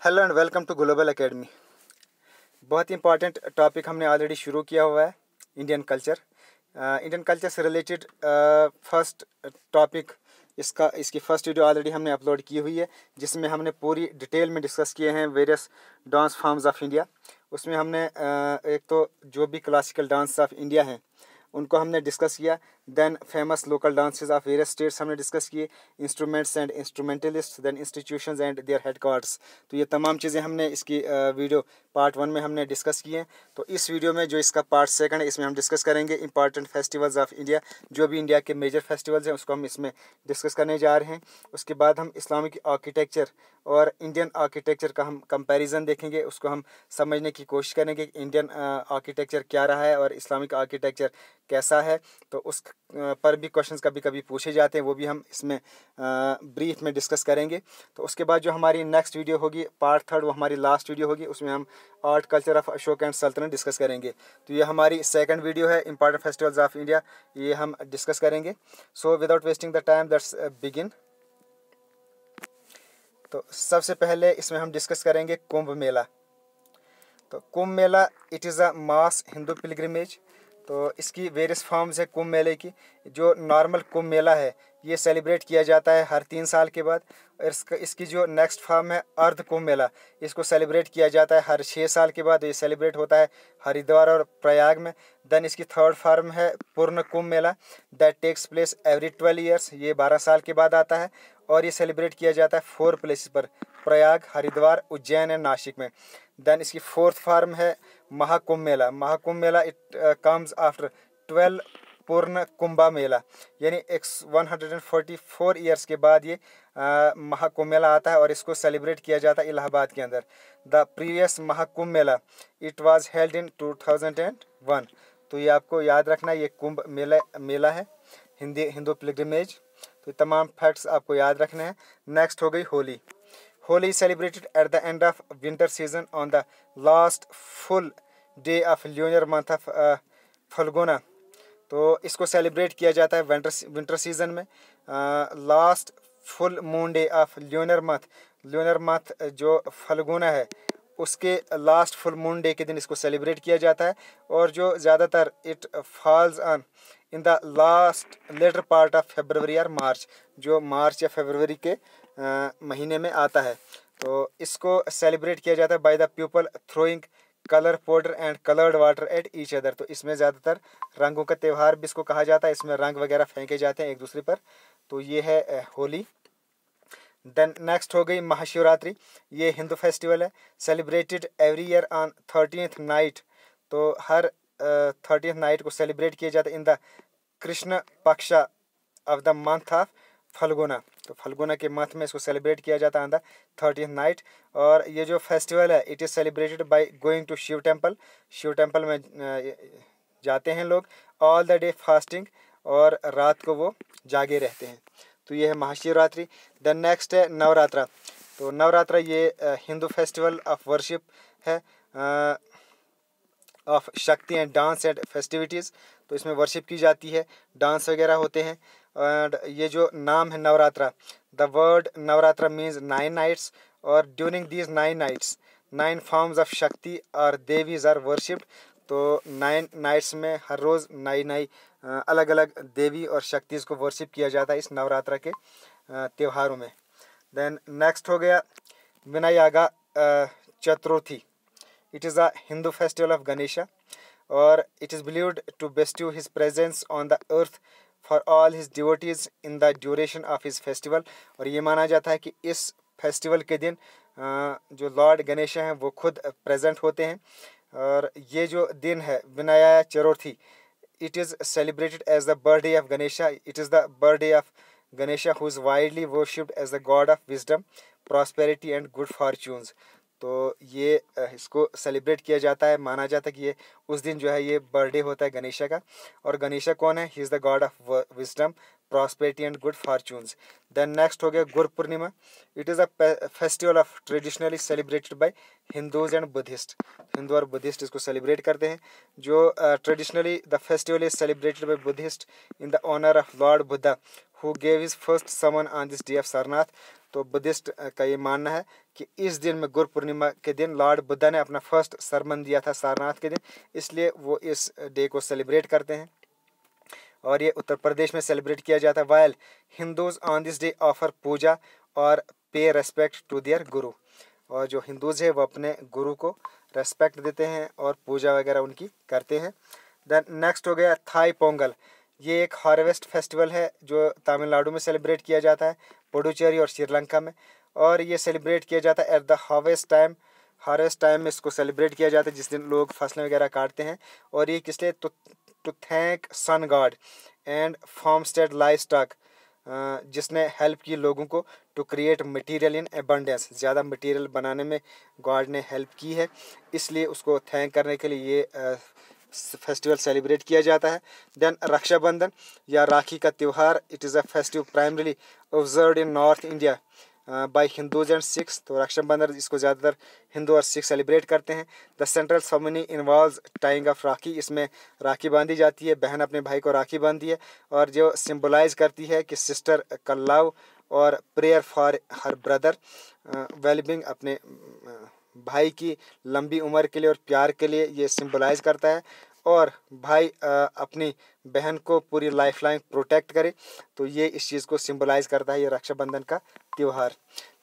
Hello and welcome to global academy. बहुत ही important topic हमने ऑलरेडी शुरू किया हुआ है, इंडियन कल्चर। इंडियन कल्चर से रिलेटेड फर्स्ट टॉपिक इसकी फर्स्ट वीडियो ऑलरेडी हमने अपलोड की हुई है, जिसमें हमने पूरी डिटेल में डिस्कस किए हैं various dance forms of India. उसमें हमने एक तो जो भी क्लासिकल डांस ऑफ इंडिया हैं उनको हमने डिस्कस किया। Then famous local dances of various states हमने डिस्कस किए, instruments and instrumentalist, then institutions and their headquarters. तो ये तमाम चीज़ें हमने इसकी वीडियो पार्ट 1 में हमने डिस्कस किए हैं। तो इस वीडियो में जो इसका पार्ट 2 है, इसमें हम डिस्कस करेंगे इंपॉर्टेंट फेस्टिवल्स ऑफ इंडिया। जो भी इंडिया के मेजर फेस्टिवल्स हैं उसको हम इसमें डिस्कस करने जा रहे हैं। उसके बाद हम इस्लामिक आर्किटेक्चर और इंडियन आर्किटेक्चर का हम कंपैरिजन देखेंगे, उसको हम समझने की कोशिश करेंगे कि इंडियन आर्किटेक्चर क्या रहा है और इस्लामिक आर्किटेक्चर कैसा है। तो उस पर भी क्वेश्चंस कभी कभी पूछे जाते हैं, वो भी हम इसमें ब्रीफ में डिस्कस करेंगे। तो उसके बाद जो हमारी नेक्स्ट वीडियो होगी, पार्ट 3, वो हमारी लास्ट वीडियो होगी, उसमें हम art culture of Ashok and सल्तनत डिस्कस करेंगे। तो ये हमारी सेकंड वीडियो है, इंपॉर्टेंट फेस्टिवल्स ऑफ इंडिया, ये हम डिस्कस करेंगे। So without wasting the time let's begin. तो सबसे पहले इसमें हम डिस्कस करेंगे कुंभ मेला। तो Kumbh Mela it is a mass Hindu pilgrimage. तो इसकी वेरियस फॉर्म्स है कुंभ मेले की। जो नॉर्मल कुंभ मेला है ये सेलिब्रेट किया जाता है हर 3 साल के बाद। और इसकी जो नेक्स्ट फॉर्म है अर्ध कुंभ मेला, इसको सेलिब्रेट किया जाता है हर 6 साल के बाद। ये सेलिब्रेट होता है हरिद्वार और प्रयाग में। देन इसकी थर्ड फॉर्म है Purna Kumbh Mela, that takes place every 12 years. ये 12 साल के बाद आता है और ये सेलिब्रेट किया जाता है 4 प्लेसेस पर, प्रयाग, हरिद्वार, उज्जैन एंड नासिक में। देन इसकी फोर्थ फॉर्म है महाकुंभ मेला। महाकुंभ मेला इट कम्स आफ्टर 12 पूर्ण कुंभा मेला, यानी 144 ईयर्स के बाद ये महाकुंभ मेला आता है और इसको सेलिब्रेट किया जाता है इलाहाबाद के अंदर। The previous Mahakumbh Mela it was held in 2001। तो ये आपको याद रखना, ये कुंभ मेला है, हिंदू पिलग्रिमेज। तो ये तमाम फैक्ट्स आपको याद रखने हैं। नेक्स्ट हो गई Holi. Holi is celebrated at the end of winter season on the last full day of lunar month of Falguna। तो इसको सेलिब्रेट किया जाता है विंटर सीजन में, last full moon day of lunar month जो फल्गुना है उसके लास्ट फुल मून डे के दिन इसको सेलिब्रेट किया जाता है। और जो ज़्यादातर it falls on in the last latter part of February और मार्च, जो मार्च या फरवरी के महीने में आता है। तो इसको सेलिब्रेट किया जाता है by the people throwing colour powder and coloured water at each other. तो इसमें ज़्यादातर रंगों का त्यौहार भी इसको कहा जाता है, इसमें रंग वगैरह फेंके जाते हैं एक दूसरे पर। तो ये है होली। देन नेक्स्ट हो गई महाशिवरात्रि। ये हिंदू फेस्टिवल है, celebrated every year on 13th night. तो हर 13th नाइट को सेलिब्रेट किया जाता है इन द कृष्ण पक्ष ऑफ द मंथ ऑफ फल्गुना। तो फल्गुना के मंथ में इसको सेलिब्रेट किया जाता है ऑन द 13th नाइट। और ये जो फेस्टिवल है it is celebrated by going to Shiv temple में जाते हैं लोग, ऑल द डे फास्टिंग, और रात को वो जागे रहते हैं। तो ये है महाशिवरात्रि। देन नेक्स्ट है नवरात्रा। तो नवरात्रा ये हिंदू फेस्टिवल ऑफ वर्शिप है, ऑफ शक्ति एंड डांस एंड फेस्टिविटीज़। तो इसमें वर्शिप की जाती है, डांस वगैरह होते हैं। एंड ये जो नाम है Navratra, the word Navratra means 9 nights, और during these 9 nights 9 forms of Shakti और देवीज आर वर्शिप्ड। तो 9 नाइट्स में हर रोज़ नई अलग अलग देवी और शक्तिज़ को वर्शिप किया जाता है इस नवरात्रा के त्योहारों में। देन नेक्स्ट हो गया Vinayaka Chaturthi. It is a Hindu festival of Ganesha, और it is believed to bestow his presence on the earth for all his devotees in the duration of his festival. और ये माना जाता है कि इस फेस्टिवल के दिन जो लॉर्ड गणेशा हैं वो खुद प्रेजेंट होते हैं। और ये जो दिन है विनायक चतुर्थी, it is celebrated as the birthday of Ganesha. It is the birthday of Ganesha who is widely worshipped as the god of wisdom, prosperity and good fortunes. तो ये इसको सेलिब्रेट किया जाता है, माना जाता है कि ये उस दिन जो है ये बर्थडे होता है गणेशा का। और गणेशा कौन है? He is the god of wisdom, prosperity and good fortunes. Then next हो गया Guru Purnima. It is a festival of traditionally celebrated by Hindus and Buddhist. Hindu और बुद्धिस्ट इसको सेलिब्रेट करते हैं। जो traditionally the festival is celebrated by Buddhist in the honour of lord Buddha who gave his first sermon on this day of Sarnath. तो Buddhist का ये मानना है कि इस दिन में गुरु पूर्णिमा के दिन लॉर्ड बुद्धा ने अपना फर्स्ट सरमन दिया था सारनाथ के दिन, इसलिए वो इस डे को सेलिब्रेट करते हैं और ये उत्तर प्रदेश में सेलिब्रेट किया जाता है। While Hindus on this day offer puja और पे रेस्पेक्ट टू देयर गुरु। और जो हिंदूज है वो अपने गुरु को रेस्पेक्ट देते हैं और पूजा वगैरह उनकी करते हैं। देन नेक्स्ट हो गया थाई पोंगल। ये एक हार्वेस्ट फेस्टिवल है जो तमिलनाडु में सेलिब्रेट किया जाता है, पुडुचेरी और श्रीलंका में। और ये सेलिब्रेट किया जाता है at the harvest time. Harvest time में इसको सेलिब्रेट किया जाता है जिस दिन लोग फसलें वगैरह काटते हैं। और ये किस लिए? To thank sun god and farmstead livestock, जिसने हेल्प की लोगों को to create material in abundance. ज़्यादा मटेरियल बनाने में गॉड ने हेल्प की है, इसलिए उसको थैंक करने के लिए ये फेस्टिवल सेलिब्रेट किया जाता है। देन रक्षाबंधन या राखी का त्यौहार, it is a festive primarily observed in north India by Hindus and Sikhs. तो रक्षाबंधन इसको ज़्यादातर हिंदू और सिख सेलिब्रेट करते हैं। The central ceremony involves tying of rakhi. इसमें राखी बांधी जाती है, बहन अपने भाई को राखी बांधती है और जो सिंबलाइज करती है कि सिस्टर का लव और prayer for her brother wellbeing, अपने भाई की लंबी उम्र के लिए और प्यार के लिए ये सिंबलाइज करता है। और भाई अपनी बहन को पूरी लाइफ लाइन प्रोटेक्ट करे, तो ये इस चीज़ को सिंबलाइज करता है ये रक्षाबंधन का त्यौहार।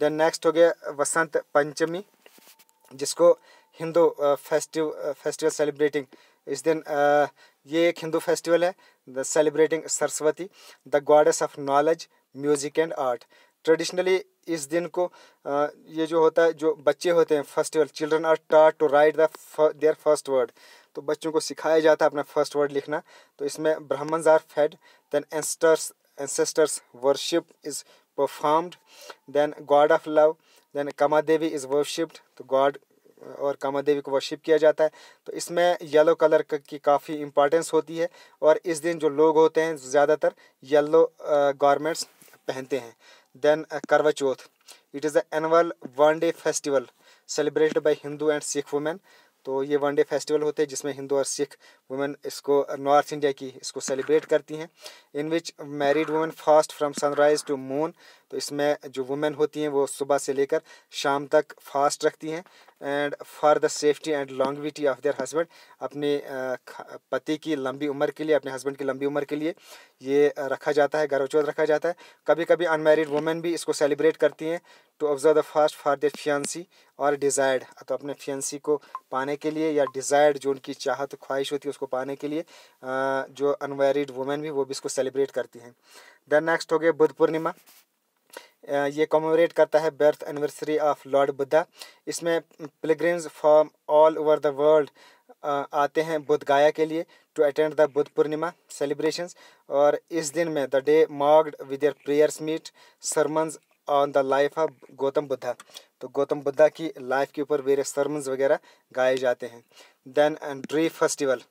देन नेक्स्ट हो गया वसंत पंचमी, जिसको हिंदू फेस्टिवल सेलिब्रेटिंग इस दिन ये एक हिंदू फेस्टिवल है the celebrating Saraswati the goddess of knowledge music and art. Traditionally इस दिन को ये जो होता है, जो बच्चे होते हैं festival, children are taught to write their first word. तो बच्चों को सिखाया जाता है अपना फर्स्ट वर्ड लिखना। तो इसमें Brahmins are fed, then ancestors worship is performed, then God of love, then Kama Devi is worshipped. तो गॉड और कामा देवी को वर्शिप किया जाता है। तो इसमें येलो कलर की काफ़ी इंपॉर्टेंस होती है और इस दिन जो लोग होते हैं ज़्यादातर येलो गारमेंट्स पहनते हैं। Then Karva Chauth, it is the annual one day festival celebrated by Hindu and Sikh women. तो ये वन डे फेस्टिवल होते हैं जिसमें हिंदू और सिख वुमेन इसको नॉर्थ इंडिया की इसको सेलिब्रेट करती हैं। In which married women fast from sunrise to moon. तो इसमें जो वुमेन होती हैं वो सुबह से लेकर शाम तक फास्ट रखती हैं। And for the safety and longevity of their husband, अपने पति की लंबी उम्र के लिए, अपने हस्बैंड की लंबी उम्र के लिए ये रखा जाता है, करवा चौथ रखा जाता है। कभी कभी अनमैरिड वुमेन भी इसको सेलिब्रेट करती हैं to observe the fast for their fiancee और डिज़ायर्ड। तो अपने फियांसी को पाने के लिए या डिज़ायर्ड जो उनकी चाहत ख्वाहिश होती है उसको पाने के लिए जो अनमैरिड वुमेन भी वो भी इसको सेलिब्रेट करती हैं। देन नेक्स्ट हो गया बुद्ध पूर्णिमा। ये कमेमोरेट करता है birth anniversary of lord Buddha. इसमें pilgrims from all over the world आते हैं बुद्ध गाया के लिए to attend the Buddha Purnima celebrations. और इस दिन में the day marked with their prayers meet sermons on the life of Gautam Buddha. तो गौतम बुद्धा की लाइफ के ऊपर वेरियस सरमन्स वगैरह गाए जाते हैं। Then Dree festival,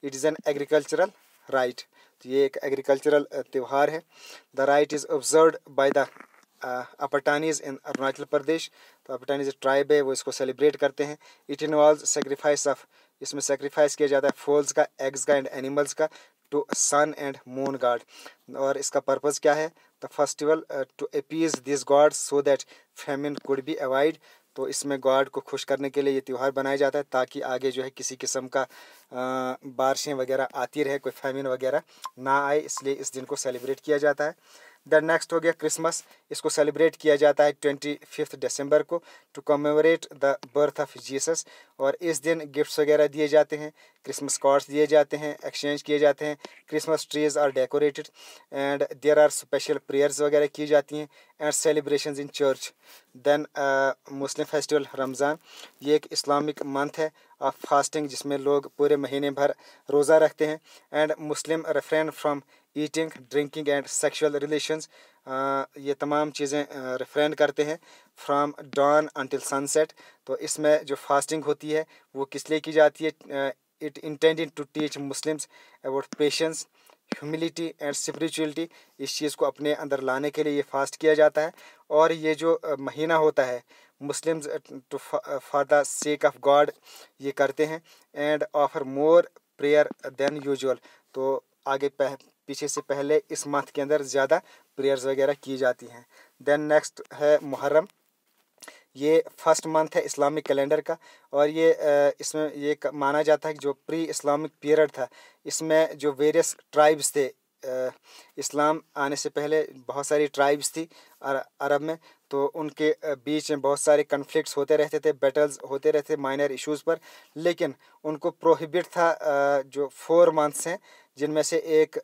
it is an agricultural rite. तो ये एक एग्रीकल्चरल त्यौहार है। The rite is observed by the Apatanis in Arunachal Pradesh. तो अपटानीज ट्राइब है वो इसको सेलिब्रेट करते हैं। इट इन्वॉल्व सेक्रीफाइस ऑफ, इसमें सेक्रीफाइस किया जाता है फूल्स का, एग्स का एंड एनिमल्स का to sun and moon god. और इसका पर्पज़ क्या है? The festival to appease this god so that famine could be avoid. तो इसमें गॉड को खुश करने के लिए ये त्यौहार बनाया जाता है ताकि आगे जो है किसी किस्म का बारिशें वगैरह आती रहे, कोई फेमिन वगैरह ना आए, इसलिए इस दिन को सेलिब्रेट किया जाता है। देन नेक्स्ट हो गया क्रिसमस। इसको सेलिब्रेट किया जाता है 25 दिसंबर को to commemorate the birth of Jesus. और इस दिन गिफ्ट्स वगैरह दिए जाते हैं, क्रिसमस कार्ड्स दिए जाते हैं, एक्सचेंज किए जाते हैं, Christmas trees are decorated and there are special prayers वगैरह की जाती हैं and celebrations in church. Then Muslim festival Ramzan, ये एक इस्लामिक मंथ है ऑफ फास्टिंग जिसमें लोग पूरे महीने भर रोज़ा रखते हैं। And Muslim refrain from eating drinking and sexual relations, ये तमाम चीज़ें रेफ्रेन करते हैं फ्रॉम डॉन अंटिल सनसेट। तो इसमें जो फास्टिंग होती है वो किस लिए की जाती है? It intended to teach Muslims about patience, humility and spirituality. इस चीज़ को अपने अंदर लाने के लिए ये फास्ट किया जाता है। और ये जो महीना होता है Muslims to for the sake of God ये करते हैं and offer more prayer than usual. तो आगे पीछे से पहले इस मंथ के अंदर ज़्यादा प्रेयर्स वगैरह की जाती हैं। देन नेक्स्ट है मुहर्रम। ये फर्स्ट मंथ है इस्लामिक कैलेंडर का, और ये इसमें ये माना जाता है कि जो प्री इस्लामिक पीरियड था, इसमें जो वेरियस ट्राइब्स थे, इस्लाम आने से पहले बहुत सारी ट्राइब्स थी अरब में, तो उनके बीच में बहुत सारे कन्फ्लिक्ट्स होते रहते थे, बैटल्स होते रहते थे माइनर इश्यूज़ पर, लेकिन उनको प्रोहिबिट था जो 4 मंथ्स हैं, जिनमें से एक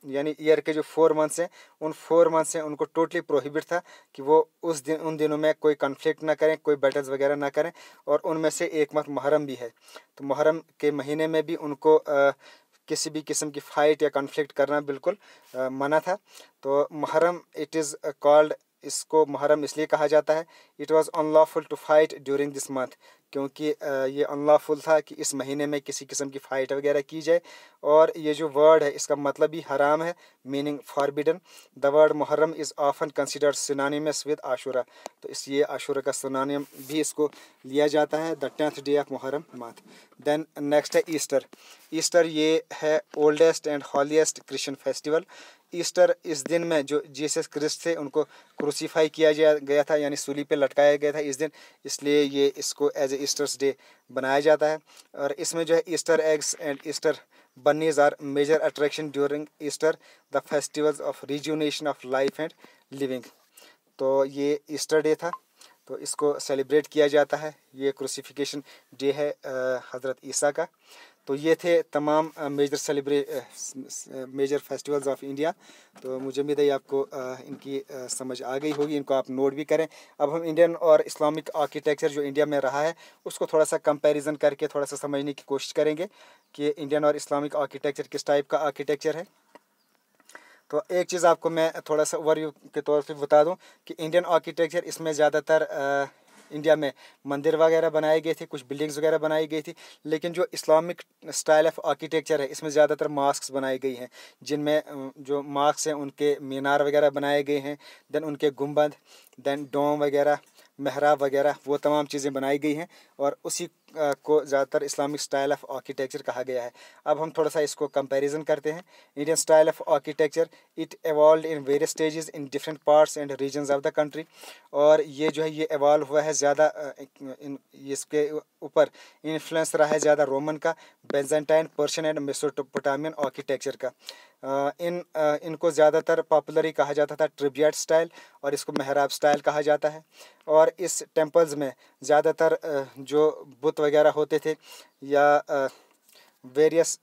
यानी ईयर के जो 4 मंथ्स हैं, उन 4 मंथ्स से उनको टोटली प्रोहिबिट था कि वो उन दिनों में कोई कन्फ्लिक्ट ना करें, कोई बैटल्स वगैरह ना करें। और उनमें से एक मंथ मुहर्रम भी है, तो मुहर्रम के महीने में भी उनको किसी भी किस्म की फ़ाइट या कॉन्फ्लिक्ट करना बिल्कुल मना था। तो मुहर्रम इट इज़ कॉल्ड, इसको मुहर्रम इसलिए कहा जाता है, it was unlawful to fight during this month, क्योंकि ये अनलॉफुल था कि इस महीने में किसी किस्म की फ़ाइट वगैरह की जाए। और ये जो वर्ड है इसका मतलब ही हराम है, meaning forbidden. The word Muharram is often considered synonymous with Ashura, तो इसलिए आशूरा का सिनोनिम भी इसको लिया जाता है, the 10th day of Muharram month. Then next है ईस्टर। ईस्टर ये है oldest and holiest Christian festival. Easter, इस दिन में जो जीसस क्रिस्ट थे उनको क्रूसीफाई किया गया था, यानी सूली पे लटकाया गया था इस दिन, इसलिए ये इसको एज ए ईस्टर्स डे बनाया जाता है। और इसमें जो है Easter eggs and Easter bunnies are major attraction during Easter, the festivals of rejuvenation of life and living. तो ये ईस्टर डे था, तो इसको सेलिब्रेट किया जाता है, ये क्रूसिफिकेशन डे है हज़रत ईसा का। तो ये थे तमाम मेजर फेस्टिवल्स ऑफ इंडिया। तो मुझे उम्मीद है आपको इनकी समझ आ गई होगी, इनको आप नोट भी करें। अब हम इंडियन और इस्लामिक आर्किटेक्चर जो इंडिया में रहा है उसको थोड़ा सा कंपैरिजन करके थोड़ा सा समझने की कोशिश करेंगे कि इंडियन और इस्लामिक आर्किटेक्चर किस टाइप का आर्किटेक्चर है। तो एक चीज़ आपको मैं थोड़ा सा ओवरव्यू के तौर पे बता दूं कि इंडियन आर्किटेक्चर, इसमें ज़्यादातर इंडिया में मंदिर वगैरह बनाए गए थे, कुछ बिल्डिंग्स वगैरह बनाई गई थी। लेकिन जो इस्लामिक स्टाइल ऑफ आर्किटेक्चर है इसमें ज़्यादातर मॉस्क्स बनाई गई हैं, जिनमें जो मॉस्क्स हैं उनके मीनार वगैरह बनाए गए हैं, देन उनके गुंबद, देन डोम वगैरह, महराब वगैरह, वो तमाम चीज़ें बनाई गई हैं, और उसी को ज़्यादातर इस्लामिक स्टाइल ऑफ आर्किटेक्चर कहा गया है। अब हम थोड़ा सा इसको कंपैरिजन करते हैं। Indian style of architecture, it evolve in various stages in different parts and regions of the country. और ये जो है ये एवॉल्व हुआ है ज़्यादा, इसके ऊपर इन्फ्लुएंस रहा है ज़्यादा रोमन का, बेंजाइंटाइन, पर्शियन एंड मेसोपोटामियन आर्किटेक्चर का। इनको ज़्यादातर पॉपुलरली कहा जाता था ट्रिब्यूट स्टाइल, और इसको मेहराब स्टाइल कहा जाता है। और इस टेम्पल्स में ज़्यादातर जो बुत वगैरह होते थे या वेरियस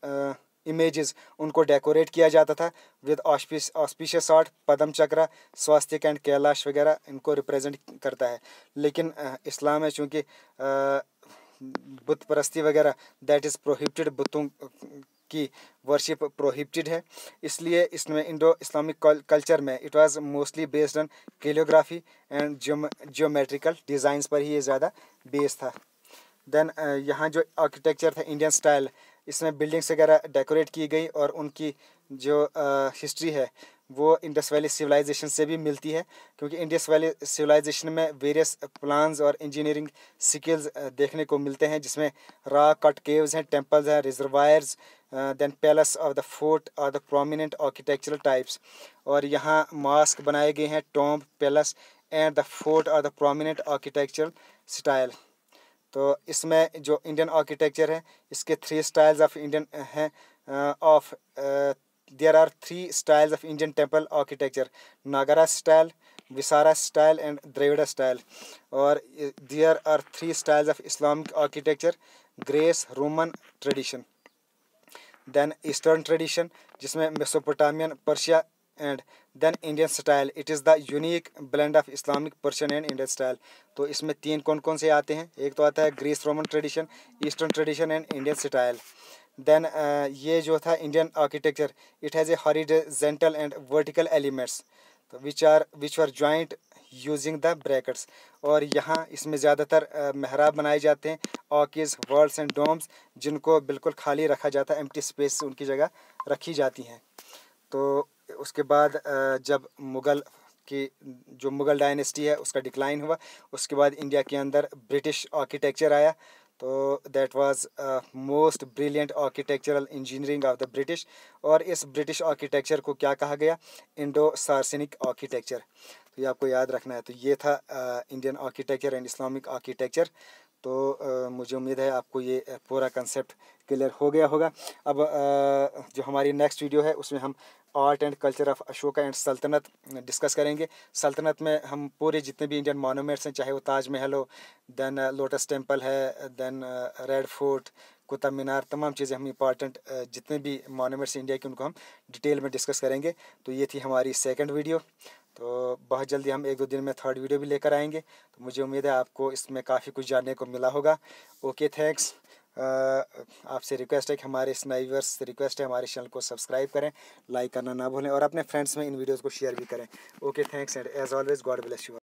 इमेजेस, उनको डेकोरेट किया जाता था विद ऑस्पिशियस आर्ट, पद्म चक्र, स्वास्तिक एंड कैलाश वगैरह इनको रिप्रेजेंट करता है। लेकिन इस्लाम में चूँकि बुत परस्ती वगैरह दैट इज़ प्रोहिबिटेड, बुतों की वर्शिप प्रोहिबिटेड है, इसलिए इसमें इंडो इस्लामिक कल्चर में it was mostly based on calligraphy and geometrical designs पर ही ये ज़्यादा बेस था। देन यहाँ जो आर्किटेक्चर था इंडियन स्टाइल, इसमें बिल्डिंग्स वगैरह डेकोरेट की गई, और उनकी जो हिस्ट्री है वो इंडस वैली सिविलाइजेशन से भी मिलती है, क्योंकि इंडस वैली सिविलाइजेशन में वेरियस प्लान्स और इंजीनियरिंग स्किल्स देखने को मिलते हैं, जिसमें रॉक कट केव्स हैं, टेम्पल्स हैं, reservoirs, then palace of the fort और द प्रोमिनेंट आर्किटेक्चरल टाइप्स। और यहाँ मॉस्क बनाए गए हैं, tomb, palace and the fort और द प्रोमिनेंट आर्किटेक्चरल स्टाइल। तो इसमें जो इंडियन आर्किटेक्चर है इसके 3 स्टाइल्स ऑफ इंडियन हैं, of there are 3 styles of Indian temple architecture, Nagara style, Vesara style and Dravida style. और there are 3 styles of Islamic architecture, Greece, Roman tradition, then eastern tradition जिसमें Mesopotamian, Persia, and then Indian style, it is the unique blend of Islamic, Persian and Indian style. तो इसमें 3 कौन कौन से आते हैं, एक तो आता है Greece Roman tradition, eastern tradition and Indian style. Then ये जो था Indian architecture, it has a horizontal and vertical elements to which are joint using the brackets. और यहाँ इसमें ज़्यादातर महराब बनाए जाते हैं, ऑर्किड्स, वर्ल्स एंड डोम्स, जिनको बिल्कुल खाली रखा जाता है, एम्प्टी स्पेस उनकी जगह रखी जाती हैं। तो उसके बाद जब मुग़ल डायनेस्टी है उसका डिक्लाइन हुआ, उसके बाद इंडिया के अंदर ब्रिटिश आर्किटेक्चर आया, तो that was most brilliant architectural engineering of the British. और इस ब्रिटिश आर्किटेक्चर को क्या कहा गया? Indo Saracenic architecture. तो ये आपको याद रखना है। तो ये था Indian architecture and Islamic architecture. तो मुझे उम्मीद है आपको ये पूरा कंसेप्ट क्लियर हो गया होगा। अब जो हमारी नेक्स्ट वीडियो है उसमें हम art and culture of Ashoka and सल्तनत डिस्कस करेंगे। सल्तनत में हम पूरे जितने भी इंडियन मॉन्यूमेंट्स हैं, चाहे वो ताजमहल हो, देन लोटस टेम्पल है, then red fort, Qutub Minar, तमाम चीज़ें हम इंपॉर्टेंट जितने भी मॉन्यूमेंट्स इंडिया के उनको हम डिटेल में डिस्कस करेंगे। तो ये थी हमारी सेकंड वीडियो। तो बहुत जल्दी हम 1-2 दिन में थर्ड वीडियो भी लेकर आएंगे। तो मुझे उम्मीद है आपको इसमें काफ़ी कुछ जानने को मिला होगा। Okay, thanks. आपसे रिक्वेस्ट है कि हमारे इस नए व्यूअर्स से रिक्वेस्ट है हमारे चैनल को सब्सक्राइब करें, लाइक करना ना भूलें और अपने फ्रेंड्स में इन वीडियोज़ को शेयर भी करें। Okay, thanks and as always God bless you.